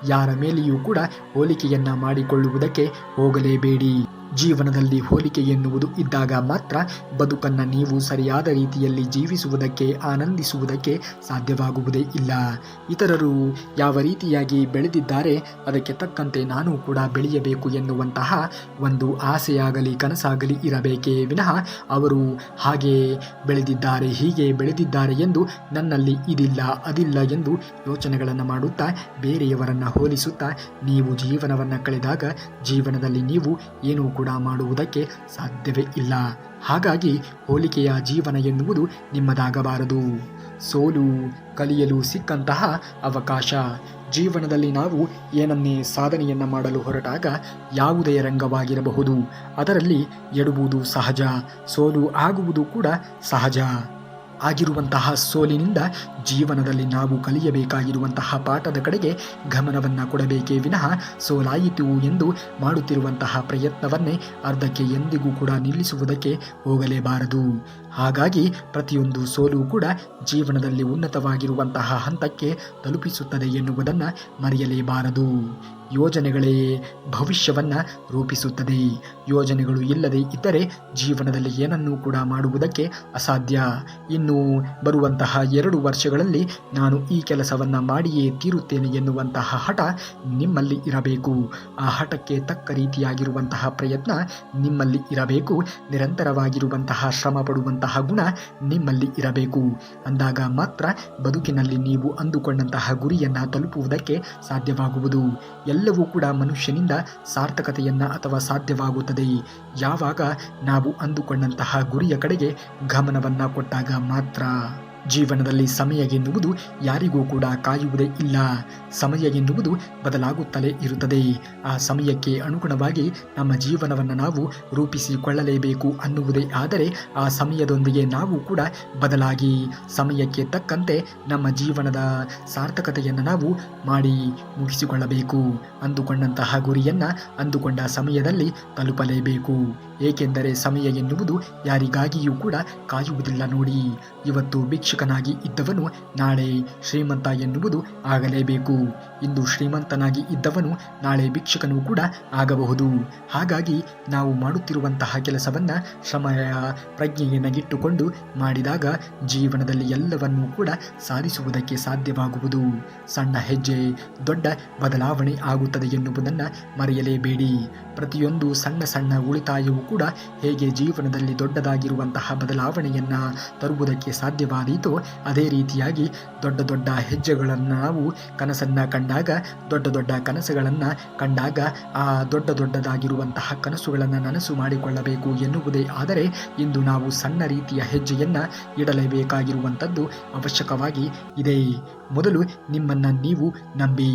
A: ಯಾರ ಮೇಲೆಯೂ ಕೂಡ ಹೋಲಿಕೆಯನ್ನು ಮಾಡಿಕೊಳ್ಳುವುದಕ್ಕೆ ಹೋಗಲೇಬೇಡಿ. ಜೀವನದಲ್ಲಿ ಹೋಲಿಕೆ ಎನ್ನುವುದು ಇದ್ದಾಗ ಮಾತ್ರ ಬದುಕನ್ನು ನೀವು ಸರಿಯಾದ ರೀತಿಯಲ್ಲಿ ಜೀವಿಸುವುದಕ್ಕೆ, ಆನಂದಿಸುವುದಕ್ಕೆ ಸಾಧ್ಯವಾಗುವುದೇ ಇಲ್ಲ. ಇತರರು ಯಾವ ರೀತಿಯಾಗಿ ಬೆಳೆದಿದ್ದಾರೆ ಅದಕ್ಕೆ ತಕ್ಕಂತೆ ನಾನು ಕೂಡ ಬೆಳೆಯಬೇಕು ಎನ್ನುವಂತಹ ಒಂದು ಆಸೆಯಾಗಲಿ ಕನಸಾಗಲಿ ಇರಬೇಕೇ ವಿನಃ ಅವರು ಹಾಗೆ ಬೆಳೆದಿದ್ದಾರೆ, ಹೀಗೆ ಬೆಳೆದಿದ್ದಾರೆ ಎಂದು ನನ್ನಲ್ಲಿ ಇದಿಲ್ಲ ಅದಿಲ್ಲ ಎಂದು ಯೋಚನೆಗಳನ್ನು ಮಾಡುತ್ತಾ ಬೇರೆಯವರನ್ನು ಹೋಲಿಸುತ್ತಾ ನೀವು ಜೀವನವನ್ನು ಕಳೆದಾಗ ಜೀವನದಲ್ಲಿ ನೀವು ಏನೂ ಕೂಡ ಮಾಡುವುದಕ್ಕೆ ಸಾಧ್ಯವೇ ಇಲ್ಲ. ಹಾಗಾಗಿ ಹೋಲಿಕೆಯ ಜೀವನ ಎನ್ನುವುದು ನಿಮ್ಮದಾಗಬಾರದು. ಸೋಲು ಕಲಿಯಲು ಸಿಕ್ಕಂತಹ ಅವಕಾಶ. ಜೀವನದಲ್ಲಿ ನಾವು ಏನನ್ನೇ ಸಾಧನೆಯನ್ನು ಮಾಡಲು ಹೊರಟಾಗ ಯಾವುದೇ ರಂಗವಾಗಿರಬಹುದು, ಅದರಲ್ಲಿ ಎಡುವುದು ಸಹಜ, ಸೋಲು ಆಗುವುದು ಕೂಡ ಸಹಜ. ಆಗಿರುವಂತಹ ಸೋಲಿನಿಂದ ಜೀವನದಲ್ಲಿ ನಾವು ಕಲಿಯಬೇಕಾಗಿರುವಂತಹ ಪಾಠದ ಕಡೆಗೆ ಗಮನವನ್ನು ಕೊಡಬೇಕೇ ವಿನಃ ಸೋಲಾಯಿತು ಎಂದು ಮಾಡುತ್ತಿರುವಂತಹ ಪ್ರಯತ್ನವನ್ನೇ ಅರ್ಧಕ್ಕೆ ಎಂದಿಗೂ ಕೂಡ ನಿಲ್ಲಿಸುವುದಕ್ಕೆ ಹೋಗಲೇಬಾರದು. ಹಾಗಾಗಿ ಪ್ರತಿಯೊಂದು ಸೋಲು ಕೂಡ ಜೀವನದಲ್ಲಿ ಉನ್ನತವಾಗಿರುವಂತಹ ಹಂತಕ್ಕೆ ತಲುಪಿಸುತ್ತದೆ ಎನ್ನುವುದನ್ನು ಮರೆಯಲೇಬಾರದು. ಯೋಜನೆಗಳೇ ಭವಿಷ್ಯವನ್ನು ರೂಪಿಸುತ್ತದೆ. ಯೋಜನೆಗಳು ಇಲ್ಲದೆ ಇದ್ದರೆ ಜೀವನದಲ್ಲಿ ಏನನ್ನೂ ಕೂಡ ಮಾಡುವುದಕ್ಕೆ ಅಸಾಧ್ಯ. ಇನ್ನು ಬರುವಂತಹ 2 ವರ್ಷಗಳಲ್ಲಿ ನಾನು ಈ ಕೆಲಸವನ್ನು ಮಾಡಿಯೇ ತೀರುತ್ತೇನೆ ಎನ್ನುವಂತಹ ಹಠ ನಿಮ್ಮಲ್ಲಿ ಇರಬೇಕು. ಆ ಹಠಕ್ಕೆ ತಕ್ಕ ರೀತಿಯಾಗಿರುವಂತಹ ಪ್ರಯತ್ನ ನಿಮ್ಮಲ್ಲಿ ಇರಬೇಕು. ನಿರಂತರವಾಗಿರುವಂತಹ ಶ್ರಮ ಪಡುವಂತಹ ಗುಣ ನಿಮ್ಮಲ್ಲಿ ಇರಬೇಕು. ಅಂದಾಗ ಮಾತ್ರ ಬದುಕಿನಲ್ಲಿ ನೀವು ಅಂದುಕೊಂಡಂತಹ ಗುರಿಯನ್ನು ತಲುಪುವುದಕ್ಕೆ ಸಾಧ್ಯವಾಗುವುದು. ಎಲ್ಲವೂ ಕೂಡ ಮನುಷ್ಯನಿಂದ ಸಾರ್ಥಕತೆಯನ್ನು ಅಥವಾ ಸಾಧ್ಯವಾಗುತ್ತದೆ ಯಾವಾಗ ನಾವು ಅಂದುಕೊಂಡಂತಹ ಗುರಿಯ ಕಡೆಗೆ ಗಮನವನ್ನು ಕೊಟ್ಟಾಗ ಮಾತ್ರ. ಜೀವನದಲ್ಲಿ ಸಮಯ ಎನ್ನುವುದು ಯಾರಿಗೂ ಕೂಡ ಕಾಯುವುದೇ ಇಲ್ಲ. ಸಮಯ ಎನ್ನುವುದು ಬದಲಾಗುತ್ತಲೇ ಇರುತ್ತದೆ. ಆ ಸಮಯಕ್ಕೆ ಅನುಗುಣವಾಗಿ ನಮ್ಮ ಜೀವನವನ್ನು ನಾವು ರೂಪಿಸಿಕೊಳ್ಳಲೇಬೇಕು ಅನ್ನುವುದೇ ಆದರೆ ಆ ಸಮಯದೊಂದಿಗೆ ನಾವು ಕೂಡ ಬದಲಾಗಿ ಸಮಯಕ್ಕೆ ತಕ್ಕಂತೆ ನಮ್ಮ ಜೀವನದ ಸಾರ್ಥಕತೆಯನ್ನು ನಾವು ಮಾಡಿ ಮುಗಿಸಿಕೊಳ್ಳಬೇಕು. ಅಂದುಕೊಂಡಂತಹ ಗುರಿಯನ್ನು ಅಂದುಕೊಂಡ ಸಮಯದಲ್ಲಿ ತಲುಪಲೇಬೇಕು. ಏಕೆಂದರೆ ಸಮಯ ಎನ್ನುವುದು ಯಾರಿಗಾಗಿಯೂ ಕೂಡ ಕಾಯುವುದಿಲ್ಲ ನೋಡಿ. ಇವತ್ತು ಭಿಕ್ಷುಕನಾಗಿ ಇದ್ದವನು ನಾಳೆ ಶ್ರೀಮಂತ ಎನ್ನುವುದು ಆಗಲೇಬೇಕು. ಇಂದು ಶ್ರೀಮಂತನಾಗಿ ಇದ್ದವನು ನಾಳೆ ಭಿಕ್ಷುಕನೂ ಕೂಡ ಆಗಬಹುದು. ಹಾಗಾಗಿ ನಾವು ಮಾಡುತ್ತಿರುವಂತಹ ಕೆಲಸವನ್ನು ಶ್ರಮಯ ಪ್ರಜ್ಞೆಯನ್ನಾಗಿಟ್ಟುಕೊಂಡು ಮಾಡಿದಾಗ ಜೀವನದಲ್ಲಿ ಎಲ್ಲವನ್ನೂ ಕೂಡ ಸಾಧಿಸುವುದಕ್ಕೆ ಸಾಧ್ಯವಾಗುವುದು. ಸಣ್ಣ ಹೆಜ್ಜೆ ದೊಡ್ಡ ಬದಲಾವಣೆ ಆಗುತ್ತದೆ ಎನ್ನುವುದನ್ನು ಮರೆಯಲೇಬೇಡಿ. ಪ್ರತಿಯೊಂದು ಸಣ್ಣ ಸಣ್ಣ ಉಳಿತಾಯವೂ ಕೂಡ ಹೇಗೆ ಜೀವನದಲ್ಲಿ ದೊಡ್ಡದಾಗಿರುವಂತಹ ಬದಲಾವಣೆಯನ್ನು ತರುವುದಕ್ಕೆ ಸಾಧ್ಯವಾದೀತೋ ಅದೇ ರೀತಿಯಾಗಿ ದೊಡ್ಡ ದೊಡ್ಡ ಹೆಜ್ಜೆಗಳನ್ನು ನಾವು ಕನಸನ್ನು ಕಂಡಾಗ, ದೊಡ್ಡ ದೊಡ್ಡ ಕನಸುಗಳನ್ನು ಕಂಡಾಗ ಆ ದೊಡ್ಡದಾಗಿರುವಂತಹ ಕನಸುಗಳನ್ನು ನನಸು ಮಾಡಿಕೊಳ್ಳಬೇಕು ಎನ್ನುವುದೇ ಆದರೆ ಇಂದು ನಾವು ಸಣ್ಣ ರೀತಿಯ ಹೆಜ್ಜೆಯನ್ನು ಇಡಲೇಬೇಕಾಗಿರುವಂಥದ್ದು ಅವಶ್ಯಕವಾಗಿ ಇದೆ. ಮೊದಲು ನಿಮ್ಮನ್ನು ನೀವು ನಂಬಿ.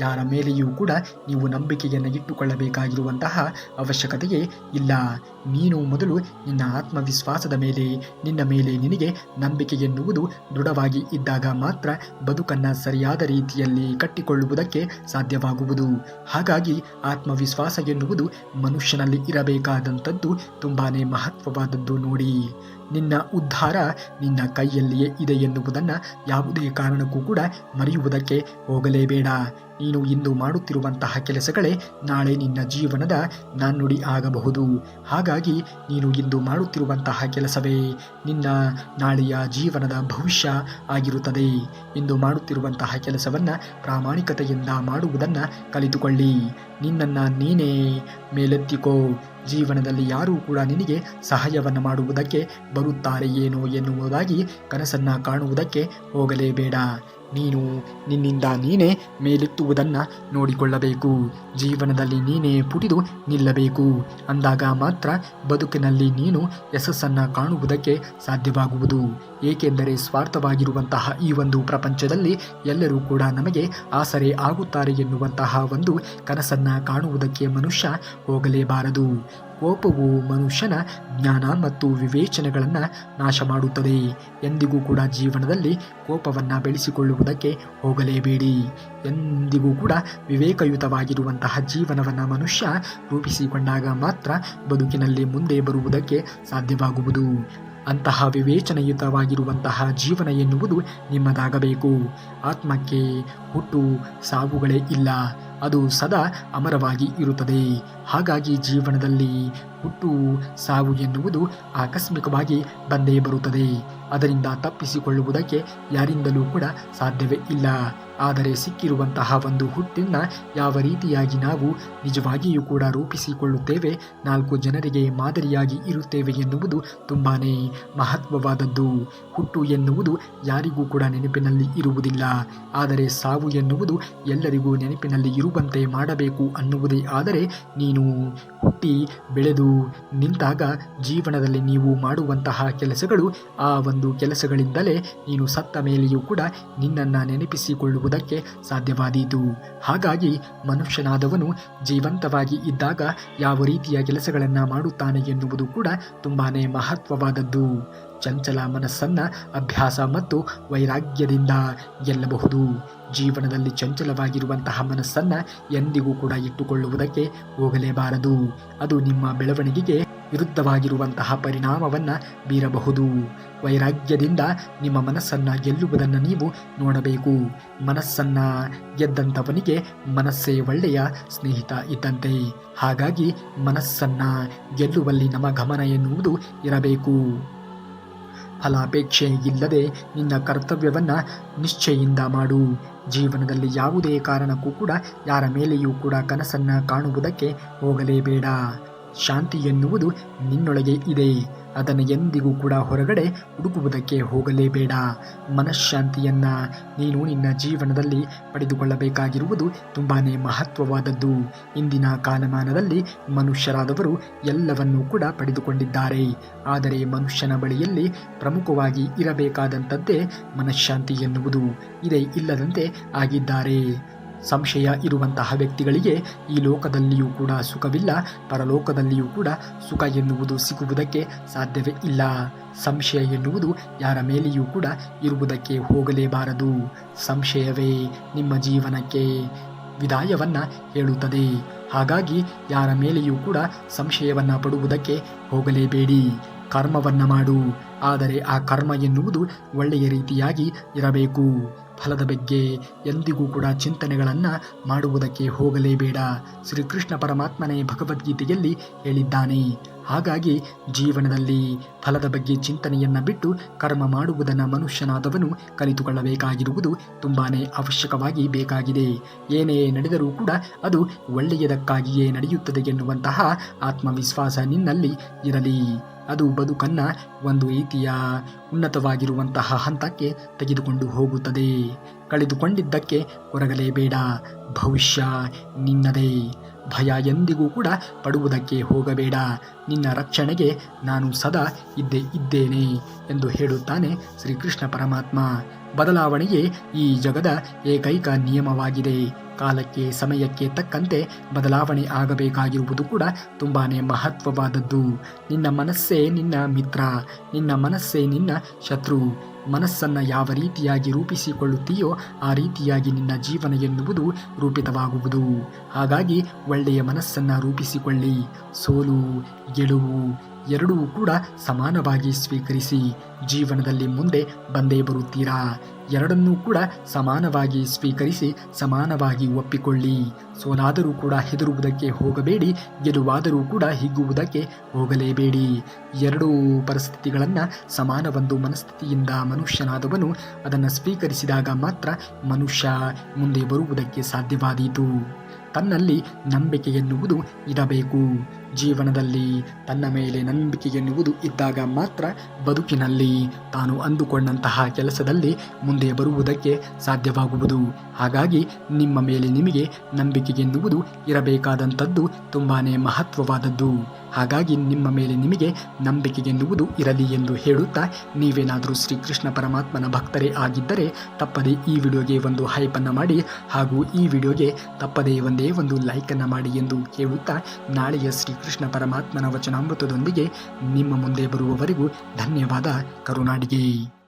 A: ಯಾರ ಮೇಲೆಯೂ ಕೂಡ ನೀವು ನಂಬಿಕೆಯನ್ನು ಇಟ್ಟುಕೊಳ್ಳಬೇಕಾಗಿರುವಂತಹ ಅವಶ್ಯಕತೆಯೇ ಇಲ್ಲ. ನೀನು ಮೊದಲು ನಿನ್ನ ಆತ್ಮವಿಶ್ವಾಸದ ಮೇಲೆ, ನಿನ್ನ ಮೇಲೆ ನಿನಗೆ ನಂಬಿಕೆ ಎನ್ನುವುದು ದೃಢವಾಗಿ ಇದ್ದಾಗ ಮಾತ್ರ ಬದುಕನ್ನು ಸರಿಯಾದ ರೀತಿಯಲ್ಲಿ ಕಟ್ಟಿಕೊಳ್ಳುವುದಕ್ಕೆ ಸಾಧ್ಯವಾಗುವುದು. ಹಾಗಾಗಿ ಆತ್ಮವಿಶ್ವಾಸ ಎನ್ನುವುದು ಮನುಷ್ಯನಲ್ಲಿ ಇರಬೇಕಾದಂಥದ್ದು ತುಂಬಾ ಮಹತ್ವವಾದದ್ದು. ನೋಡಿ, ನಿನ್ನ ಉದ್ಧಾರ ನಿನ್ನ ಕೈಯಲ್ಲಿಯೇ ಇದೆ ಎನ್ನುವುದನ್ನು ಯಾವುದೇ ಕಾರಣಕ್ಕೂ ಕೂಡ ಮರೆಯುವುದಕ್ಕೆ ಹೋಗಲೇಬೇಡ. ನೀನು ಇಂದು ಮಾಡುತ್ತಿರುವಂತಹ ಕೆಲಸಗಳೇ ನಾಳೆ ನಿನ್ನ ಜೀವನದ ನಾಣ್ಣುಡಿ ಆಗಬಹುದು. ಹಾಗಾಗಿ ನೀನು ಇಂದು ಮಾಡುತ್ತಿರುವಂತಹ ಕೆಲಸವೇ ನಿನ್ನ ನಾಳೆಯ ಜೀವನದ ಭವಿಷ್ಯ ಆಗಿರುತ್ತದೆ. ಇಂದು ಮಾಡುತ್ತಿರುವಂತಹ ಕೆಲಸವನ್ನು ಪ್ರಾಮಾಣಿಕತೆಯಿಂದ ಮಾಡುವುದನ್ನು ಕಲಿತುಕೊಳ್ಳಿ. ನಿನ್ನನ್ನು ನೀನೇ ಮೇಲೆತ್ತಿಕೋ. ಜೀವನದಲ್ಲಿ ಯಾರೂ ಕೂಡ ನಿನಗೆ ಸಹಾಯವನ್ನು ಮಾಡುವುದಕ್ಕೆ ಬರುತ್ತಾರೆಯೇನೋ ಎನ್ನುವುದಾಗಿ ಕನಸನ್ನು ಕಾಣುವುದಕ್ಕೆ ಹೋಗಲೇಬೇಡ. ನೀನು ನಿನ್ನಿಂದ ನೀನೇ ಮೇಲೆತ್ತುವುದನ್ನು ನೋಡಿಕೊಳ್ಳಬೇಕು. ಜೀವನದಲ್ಲಿ ನೀನೇ ಪುಟಿದು ನಿಲ್ಲಬೇಕು. ಅಂದಾಗ ಮಾತ್ರ ಬದುಕಿನಲ್ಲಿ ನೀನು ಯಶಸ್ಸನ್ನು ಕಾಣುವುದಕ್ಕೆ ಸಾಧ್ಯವಾಗುವುದು. ಏಕೆಂದರೆ ಸ್ವಾರ್ಥವಾಗಿರುವಂತಹ ಈ ಒಂದು ಪ್ರಪಂಚದಲ್ಲಿ ಎಲ್ಲರೂ ಕೂಡ ನಮಗೆ ಆಸರೆ ಆಗುತ್ತಾರೆ ಎನ್ನುವಂತಹ ಒಂದು ಕನಸನ್ನು ಕಾಣುವುದಕ್ಕೆ ಮನುಷ್ಯ ಹೋಗಲೇಬಾರದು. ಕೋಪವು ಮನುಷ್ಯನ ಜ್ಞಾನ ಮತ್ತು ವಿವೇಚನೆಗಳನ್ನು ನಾಶ ಮಾಡುತ್ತದೆ. ಎಂದಿಗೂ ಕೂಡ ಜೀವನದಲ್ಲಿ ಕೋಪವನ್ನು ಬೆಳೆಸಿಕೊಳ್ಳುವುದಕ್ಕೆ ಹೋಗಲೇಬೇಡಿ. ಎಂದಿಗೂ ಕೂಡ ವಿವೇಕಯುತವಾಗಿರುವಂತಹ ಜೀವನವನ್ನು ಮನುಷ್ಯ ರೂಪಿಸಿಕೊಂಡಾಗ ಮಾತ್ರ ಬದುಕಿನಲ್ಲಿ ಮುಂದೆ ಬರುವುದಕ್ಕೆ ಸಾಧ್ಯವಾಗುವುದು. ಅಂತಹ ವಿವೇಚನೆಯುತವಾಗಿರುವಂತಹ ಜೀವನ ಎನ್ನುವುದು ನಿಮ್ಮದಾಗಬೇಕು. ಆತ್ಮಕ್ಕೆ ಹುಟ್ಟು ಸಾವುಗಳೇ ಇಲ್ಲ, ಅದು ಸದಾ ಅಮರವಾಗಿ ಇರುತ್ತದೆ. ಹಾಗಾಗಿ ಜೀವನದಲ್ಲಿ ಹುಟ್ಟು ಸಾವು ಎನ್ನುವುದು ಆಕಸ್ಮಿಕವಾಗಿ ಬಂದೇ ಬರುತ್ತದೆ. ಅದರಿಂದ ತಪ್ಪಿಸಿಕೊಳ್ಳುವುದಕ್ಕೆ ಯಾರಿಂದಲೂ ಕೂಡ ಸಾಧ್ಯವೇ ಇಲ್ಲ. ಆದರೆ ಸಿಕ್ಕಿರುವಂತಹ ಒಂದು ಹುಟ್ಟಿನ ಯಾವ ರೀತಿಯಾಗಿ ನಾವು ನಿಜವಾಗಿಯೂ ಕೂಡ ರೂಪಿಸಿಕೊಳ್ಳುತ್ತೇವೆ, 4 ಜನರಿಗೆ ಮಾದರಿಯಾಗಿ ಇರುತ್ತೇವೆ ಎನ್ನುವುದು ತುಂಬಾ ಮಹತ್ವವಾದದ್ದು. ಹುಟ್ಟು ಎನ್ನುವುದು ಯಾರಿಗೂ ಕೂಡ ನೆನಪಿನಲ್ಲಿ ಇರುವುದಿಲ್ಲ. ಆದರೆ ಸಾವು ಎನ್ನುವುದು ಎಲ್ಲರಿಗೂ ನೆನಪಿನಲ್ಲಿ ಇರುವಂತೆ ಮಾಡಬೇಕು ಅನ್ನುವುದೇ ಆದರೆ ನೀನು ಹುಟ್ಟಿ ಬೆಳೆದು ನಿಂತಾಗ ಜೀವನದಲ್ಲಿ ನೀವು ಮಾಡುವಂತಹ ಕೆಲಸಗಳು ಆ ಒಂದು ಕೆಲಸಗಳಿಂದಲೇ ನೀನು ಸತ್ತ ಮೇಲೆಯೂ ಕೂಡ ನಿನ್ನನ್ನು ನೆನಪಿಸಿಕೊಳ್ಳುವುದಕ್ಕೆ ಸಾಧ್ಯವಾದೀತು. ಹಾಗಾಗಿ ಮನುಷ್ಯನಾದವನು ಜೀವಂತವಾಗಿ ಇದ್ದಾಗ ಯಾವ ರೀತಿಯ ಕೆಲಸಗಳನ್ನು ಮಾಡುತ್ತಾನೆ ಎನ್ನುವುದು ಕೂಡ ತುಂಬಾ ಮಹತ್ವವಾದದ್ದು. ಚಂಚಲ ಮನಸ್ಸನ್ನು ಅಭ್ಯಾಸ ಮತ್ತು ವೈರಾಗ್ಯದಿಂದ ಗೆಲ್ಲಬಹುದು. ಜೀವನದಲ್ಲಿ ಚಂಚಲವಾಗಿರುವಂತಹ ಮನಸ್ಸನ್ನು ಎಂದಿಗೂ ಕೂಡ ಇಟ್ಟುಕೊಳ್ಳುವುದಕ್ಕೆ ಹೋಗಲೇಬಾರದು. ಅದು ನಿಮ್ಮ ಬೆಳವಣಿಗೆಗೆ ವಿರುದ್ಧವಾಗಿರುವಂತಹ ಪರಿಣಾಮವನ್ನು ಬೀರಬಹುದು. ವೈರಾಗ್ಯದಿಂದ ನಿಮ್ಮ ಮನಸ್ಸನ್ನು ಗೆಲ್ಲುವುದನ್ನು ನೀವು ನೋಡಬೇಕು. ಮನಸ್ಸನ್ನು ಗೆದ್ದಂಥವನಿಗೆ ಮನಸ್ಸೇ ಒಳ್ಳೆಯ ಸ್ನೇಹಿತ ಇದ್ದಂತೆ. ಹಾಗಾಗಿ ಮನಸ್ಸನ್ನು ಗೆಲ್ಲುವಲ್ಲಿ ನಮ್ಮ ಗಮನ ಎನ್ನುವುದು ಇರಬೇಕು. ಫಲಾಪೇಕ್ಷೆ ಇಲ್ಲದೆ ನಿನ್ನ ಕರ್ತವ್ಯವನ್ನು ನಿಶ್ಚಯಿಂದ ಮಾಡು. ಜೀವನದಲ್ಲಿ ಯಾವುದೇ ಕಾರಣಕ್ಕೂ ಕೂಡ ಯಾರ ಮೇಲೆಯೂ ಕೂಡ ಕನಸನ್ನು ಕಾಣುವುದಕ್ಕೆ ಹೋಗಲೇಬೇಡ. ಶಾಂತಿ ಎನ್ನುವುದು ನಿನ್ನೊಳಗೆ ಇದೆ. ಅದನ್ನು ಎಂದಿಗೂ ಕೂಡ ಹೊರಗಡೆ ಹುಡುಕುವುದಕ್ಕೆ ಹೋಗಲೇಬೇಡ. ಮನಃಶಾಂತಿಯನ್ನು ನೀನು ನಿನ್ನ ಜೀವನದಲ್ಲಿ ಪಡೆದುಕೊಳ್ಳಬೇಕಾಗಿರುವುದು ತುಂಬಾ ಮಹತ್ವವಾದದ್ದು. ಇಂದಿನ ಕಾಲಮಾನದಲ್ಲಿ ಮನುಷ್ಯರಾದವರು ಎಲ್ಲವನ್ನೂ ಕೂಡ ಪಡೆದುಕೊಂಡಿದ್ದಾರೆ. ಆದರೆ ಮನುಷ್ಯನ ಬಳಿಯಲ್ಲಿ ಪ್ರಮುಖವಾಗಿ ಇರಬೇಕಾದಂಥದ್ದೇ ಮನಃಶಾಂತಿ ಎನ್ನುವುದು ಇದೇ ಇಲ್ಲದಂತೆ ಆಗಿದ್ದಾರೆ. ಸಂಶಯ ಇರುವಂತಹ ವ್ಯಕ್ತಿಗಳಿಗೆ ಈ ಲೋಕದಲ್ಲಿಯೂ ಕೂಡ ಸುಖವಿಲ್ಲ, ಪರಲೋಕದಲ್ಲಿಯೂ ಕೂಡ ಸುಖ ಎನ್ನುವುದು ಸಿಗುವುದಕ್ಕೆ ಸಾಧ್ಯವೇ ಇಲ್ಲ. ಸಂಶಯ ಎನ್ನುವುದು ಯಾರ ಮೇಲೆಯೂ ಕೂಡ ಇರುವುದಕ್ಕೆ ಹೋಗಲೇಬಾರದು. ಸಂಶಯವೇ ನಿಮ್ಮ ಜೀವನಕ್ಕೆ ವಿದಾಯವನ್ನು ಹೇಳುತ್ತದೆ. ಹಾಗಾಗಿ ಯಾರ ಮೇಲೆಯೂ ಕೂಡ ಸಂಶಯವನ್ನು ಪಡುವುದಕ್ಕೆ ಹೋಗಲೇಬೇಡಿ. ಕರ್ಮವನ್ನು ಮಾಡು, ಆದರೆ ಆ ಕರ್ಮ ಎನ್ನುವುದು ಒಳ್ಳೆಯ ರೀತಿಯಾಗಿ ಇರಬೇಕು. ಫಲದ ಬಗ್ಗೆ ಎಂದಿಗೂ ಕೂಡ ಚಿಂತನೆಗಳನ್ನು ಮಾಡುವುದಕ್ಕೆ ಹೋಗಲೇಬೇಡ. ಶ್ರೀಕೃಷ್ಣ ಪರಮಾತ್ಮನೇ ಭಗವದ್ಗೀತೆಯಲ್ಲಿ ಹೇಳಿದ್ದಾನೆ. ಹಾಗಾಗಿ ಜೀವನದಲ್ಲಿ ಫಲದ ಬಗ್ಗೆ ಚಿಂತನೆಯನ್ನು ಬಿಟ್ಟು ಕರ್ಮ ಮಾಡುವುದನ್ನು ಮನುಷ್ಯನಾದವನು ಕಲಿತುಕೊಳ್ಳಬೇಕಾಗಿರುವುದು ತುಂಬಾ ಅವಶ್ಯಕವಾಗಿ ಬೇಕಾಗಿದೆ. ಏನೇ ನಡೆದರೂ ಕೂಡ ಅದು ಒಳ್ಳೆಯದಕ್ಕಾಗಿಯೇ ನಡೆಯುತ್ತದೆ ಎನ್ನುವಂತಹ ಆತ್ಮವಿಶ್ವಾಸ ನಿನ್ನಲ್ಲಿ ಇರಲಿ. ಅದು ಬದುಕನ್ನು ಒಂದು ರೀತಿಯ ಉನ್ನತವಾಗಿರುವಂತಹ ಹಂತಕ್ಕೆ ತೆಗೆದುಕೊಂಡು ಹೋಗುತ್ತದೆ. ಕಳೆದುಕೊಂಡಿದ್ದಕ್ಕೆ ಕೊರಗಲೇಬೇಡ. ಭವಿಷ್ಯ ನಿನ್ನದೇ. ಭಯ ಎಂದಿಗೂ ಕೂಡ ಪಡುವುದಕ್ಕೆ ಹೋಗಬೇಡ. ನಿನ್ನ ರಕ್ಷಣೆಗೆ ನಾನು ಸದಾ ಇದ್ದೇನೆ ಎಂದು ಹೇಳುತ್ತಾನೆ ಶ್ರೀಕೃಷ್ಣ ಪರಮಾತ್ಮ. ಬದಲಾವಣೆಯೇ ಈ ಜಗದ ಏಕೈಕ ನಿಯಮವಾಗಿದೆ. ಕಾಲಕ್ಕೆ ಸಮಯಕ್ಕೆ ತಕ್ಕಂತೆ ಬದಲಾವಣೆ ಆಗಬೇಕಾಗಿರುವುದು ಕೂಡ ತುಂಬಾ ಮಹತ್ವವಾದದ್ದು. ನಿನ್ನ ಮನಸ್ಸೇ ನಿನ್ನ ಮಿತ್ರ, ನಿನ್ನ ಮನಸ್ಸೇ ನಿನ್ನ ಶತ್ರು. ಮನಸ್ಸನ್ನು ಯಾವ ರೀತಿಯಾಗಿ ರೂಪಿಸಿಕೊಳ್ಳುತ್ತೀಯೋ ಆ ರೀತಿಯಾಗಿ ನಿನ್ನ ಜೀವನ ಎನ್ನುವುದು ರೂಪಿತವಾಗುವುದು. ಹಾಗಾಗಿ ಒಳ್ಳೆಯ ಮನಸ್ಸನ್ನು ರೂಪಿಸಿಕೊಳ್ಳಿ. ಸೋಲು ಗೆಲುವು ಎರಡೂ ಕೂಡ ಸಮಾನವಾಗಿ ಸ್ವೀಕರಿಸಿ. ಜೀವನದಲ್ಲಿ ಮುಂದೆ ಬಂದೇ ಬರುತ್ತೀರಾ. ಎರಡನ್ನೂ ಕೂಡ ಸಮಾನವಾಗಿ ಸ್ವೀಕರಿಸಿ ಸಮಾನವಾಗಿ ಒಪ್ಪಿಕೊಳ್ಳಿ. ಸೋಲಾದರೂ ಕೂಡ ಹೆದರುವುದಕ್ಕೆ ಹೋಗಬೇಡಿ, ಗೆಲುವಾದರೂ ಕೂಡ ಹಿಗ್ಗುವುದಕ್ಕೆ ಹೋಗಲೇಬೇಡಿ. ಎರಡೂ ಪರಿಸ್ಥಿತಿಗಳನ್ನು ಸಮಾನವೊಂದು ಮನಸ್ಥಿತಿಯಿಂದ ಮನುಷ್ಯನಾದವನು ಅದನ್ನು ಸ್ವೀಕರಿಸಿದಾಗ ಮಾತ್ರ ಮನುಷ್ಯ ಮುಂದೆ ಬರುವುದಕ್ಕೆ ಸಾಧ್ಯವಾದೀತು. ತನ್ನಲ್ಲಿ ನಂಬಿಕೆ ಎನ್ನುವುದು ಇರಬೇಕು. ಜೀವನದಲ್ಲಿ ತನ್ನ ಮೇಲೆ ನಂಬಿಕೆ ಎನ್ನುವುದು ಇದ್ದಾಗ ಮಾತ್ರ ಬದುಕಿನಲ್ಲಿ ತಾನು ಅಂದುಕೊಂಡಂತಹ ಕೆಲಸದಲ್ಲಿ ಮುಂದೆ ಬರುವುದಕ್ಕೆ ಸಾಧ್ಯವಾಗುವುದು. ಹಾಗಾಗಿ ನಿಮ್ಮ ಮೇಲೆ ನಿಮಗೆ ನಂಬಿಕೆ ಎನ್ನುವುದು ಇರಬೇಕಾದಂಥದ್ದು ತುಂಬಾ ಮಹತ್ವವಾದದ್ದು. ಹಾಗಾಗಿ ನಿಮ್ಮ ಮೇಲೆ ನಿಮಗೆ ನಂಬಿಕೆ ಎನ್ನುವುದು ಇರಲಿ ಎಂದು ಹೇಳುತ್ತಾ, ನೀವೇನಾದರೂ ಶ್ರೀಕೃಷ್ಣ ಪರಮಾತ್ಮನ ಭಕ್ತರೇ ಆಗಿದ್ದರೆ ತಪ್ಪದೇ ಈ ವಿಡಿಯೋಗೆ ಒಂದು ಹೈಪನ್ನು ಮಾಡಿ ಹಾಗೂ ಈ ವಿಡಿಯೋಗೆ ತಪ್ಪದೇ ಒಂದೇ ಒಂದು ಲೈಕನ್ನು ಮಾಡಿ ಎಂದು ಹೇಳುತ್ತಾ, ನಾಳೆಯ ಶ್ರೀಕೃಷ್ಣ ಪರಮಾತ್ಮನ ವಚನಾಮೃತದೊಂದಿಗೆ ನಿಮ್ಮ ಮುಂದೆ ಬರುವವರೆಗೂ ಧನ್ಯವಾದ. ಕರುನಾಡಿಗೆ.